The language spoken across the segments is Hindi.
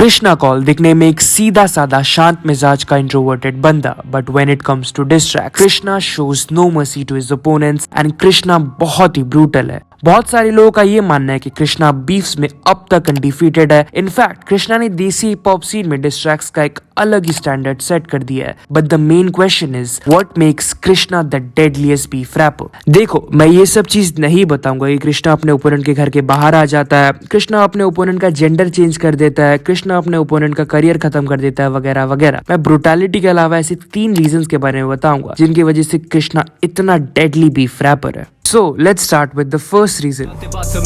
कृष्णा कॉल दिखने में एक सीधा साधा शांत मिजाज का इंट्रोवर्टेड बंदा, but when it comes to diss track Krishna shows no mercy to his opponents and Krishna बहुत ही ब्रूटल है। बहुत सारे लोगों का ये मानना है कि कृष्णा बीफ्स में अब तक अनडिफीटेड है। इनफैक्ट कृष्णा ने देसी हिप हॉप सीन में डिस्ट्रैक्ट्स का एक अलग ही स्टैंडर्ड सेट कर दिया है। But the main question is what makes Krishna the deadliest beef rapper. देखो, मैं ये सब चीज नहीं बताऊंगा कि कृष्णा अपने ओपोनेंट के घर के बाहर आ जाता है, कृष्णा अपने ओपोनेंट का जेंडर चेंज कर देता है, कृष्णा अपने ओपोनेंट का करियर खत्म कर देता है वगैरह वगैरह। मैं ब्रुटैलिटी के अलावा ऐसे 3 रीजंस के बारे में बताऊंगा जिनकी वजह से कृष्णा इतना डेडली बीफ रैपर है। So let's start with the first reason.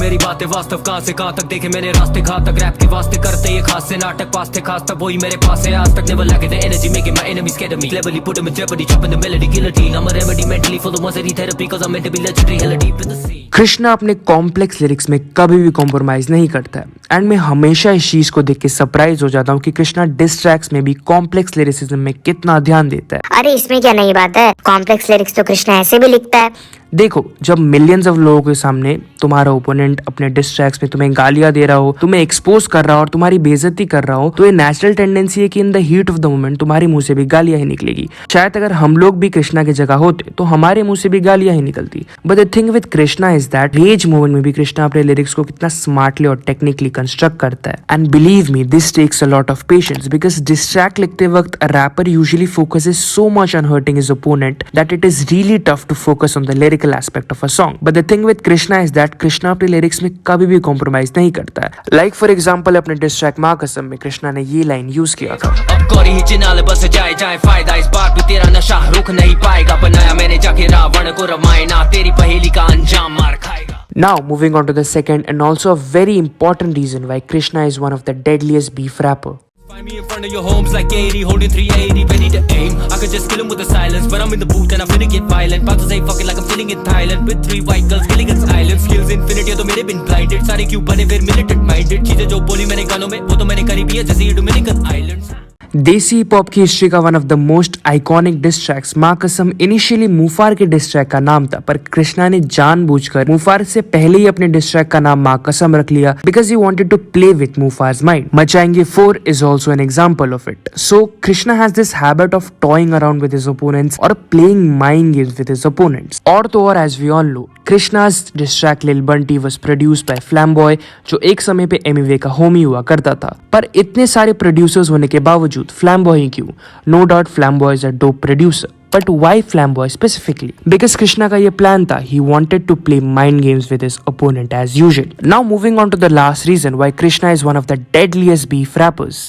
मेरी बातें वास्तव कहां से कहां तक देखे मैंने रास्ते घातक रैप के वास्ते करते ये खास से नाटक पास थे खास तक वही मेरे पास है आज तक never lack the energy making my enemies scared of me cleverly put them in jeopardy chopping the melody guillotine I'm a remedy mentally for the ones that need therapy cause I'm meant to be legendary hella deep in the sea। Krishna अपने कॉम्प्लेक्स लिरिक्स में कभी भी कॉम्प्रोमाइज नहीं करता है एंड मैं हमेशा इस चीज को देख के सरप्राइज हो जाता हूँ कि कृष्णा डिस ट्रैक्स में भी कॉम्प्लेक्स लिरिसिज्म में कितना ध्यान देता है। अरे इसमें क्या नई बात है, कॉम्प्लेक्स लिरिक्स तो कृष्णा ऐसे भी लिखता है। देखो, जब मिलियंस ऑफ लोगों के सामने तुम्हारा ओपोनेंट अपने डिस ट्रैक्स में तुम्हें गालियां दे रहा हो, तुम्हें एक्सपोज कर रहा हो और तुम्हारी बेइज्जती कर रहा हो, तो ये नेचुरल टेंडेंसी है कि इन the heat of the moment तुम्हारे मुंह से भी गालियां ही निकलेगी। शायद अगर हम लोग भी कृष्णा की जगह होते तो हमारे मुंह से भी गालियां ही निकलती। But the thing with Krishna is that rage moment में भी कृष्णा अपने लिरिक्स को कितना स्मार्टली और टेक्निकली कंस्ट्रक्ट करता है। And believe me, this takes a lot of patience because diss track लिखते वक्त a rapper usually focuses so much on hurting his opponent that it is really tough to focus on the lyrical aspect of a song. But the thing with Krishna is that Krishna अपने लिरिक्स में कभी भी कॉम्प्रोमाइज नहीं करता है। लाइक फॉर एग्जांपल अपने डिस ट्रैक माँ कसम में कृष्णा ने ये लाइन यूज किया था। अब कोरी ही चिनाले बस जाए जाए फायदा इस बार भी तेरा नशा रुक नहीं पाएगा बनाया मैंने जाके रावण को रामायण तेरी पहेली का अंजाम मार खाएगा। Now moving on to the second and also a very important reason why Krishna is one of the deadliest beef rapper. Find me in front of your homes like 80, holding 380, ready to aim. I could just kill him with the silence, but I'm in the booth and I'm finna get violent. About to say fuck it like I'm chilling in Thailand with 3 white girls killing its island. Skills infinity, तो मेरे been blinded. सारे क्यों बने फिर militant minded. चीजें जो बोली मैंने गानों में, वो तो मैंने करी भी है जैसे ये Dominican Islands। Desi hip hop की हिस्ट्री का one of the most iconic diss tracks Maa Kasam initially मुफार के डिस ट्रैक का नाम था, पर कृष्णा ने जानबूझकर मुफार से पहले ही अपने डिस ट्रैक का नाम माँ कसम रख लिया because he wanted to play with Muhfaad's mind. Machayenge 4 is also an example of it. So Krishna has this habit of toying around with his opponents और playing mind games with his opponents. और तो और as we all know Krishna's diss track lil Bunty was produced by Flamboy जो एक समय पे एमिवे का होमी हुआ करता था। पर इतने सारे प्रोड्यूसर्स होने के बावजूद फ्लैम्बॉय ही क्यों? No doubt Flamboy is a dope producer, but why Flamboy specifically? Because Krishna का ये प्लान था, he wanted to play mind games with his opponent as usual. Now moving on to the last reason why Krishna is one of the deadliest beef rappers.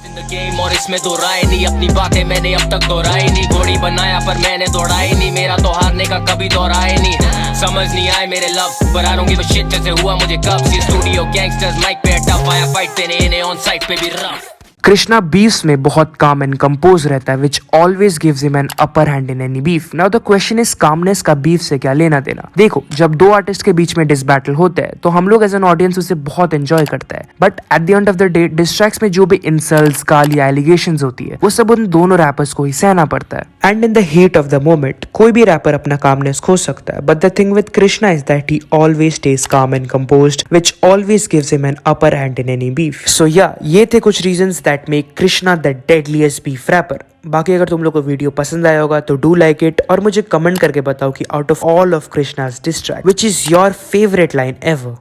In the game और इसमें दो राय नहीं अपनी बातें मैंने अब तक दोहराई नहीं घोड़ी बनाया पर मैंने दौड़ाई नहीं मेरा तो हारने का कभी दोहराए नहीं समझ नहीं आए मेरे लव पर I don't give a shit जैसे हुआ मुझे कब सी स्टूडियो गैंगस्टर्स माइक पे टफ आया फाइट देने इन्हें ऑन साइट पे भी रफ। कृष्णा बीफ्स में बहुत काम एंड कंपोज रहता है विच always gives him an upper hand in any beef. Now the question is calmness का बीफ से क्या लेना देना। देखो, जब 2 आर्टिस्ट के बीच में डिस बैटल होता है तो हम लोग एज एन ऑडियंस उसे बहुत एंजॉय करता है, but at the end of the day diss tracks में जो भी इंसल्ट्स गाली एलिगेशंस होती है वो सब उन दोनों रैपर्स को ही सहना पड़ता है। And in the heat of the moment कोई भी रैपर अपना कामनेस खो सकता है, but the thing with Krishna is that he always stays calm and composed which always gives him an upper hand in any beef. So yeah ये थे कुछ reasons that make Krishna the deadliest beef rapper. बाकी अगर तुम लोग को वीडियो पसंद आया होगा तो डू लाइक इट और मुझे कमेंट करके बताओ कि out of all of Krishna's diss track which is your favorite line ever।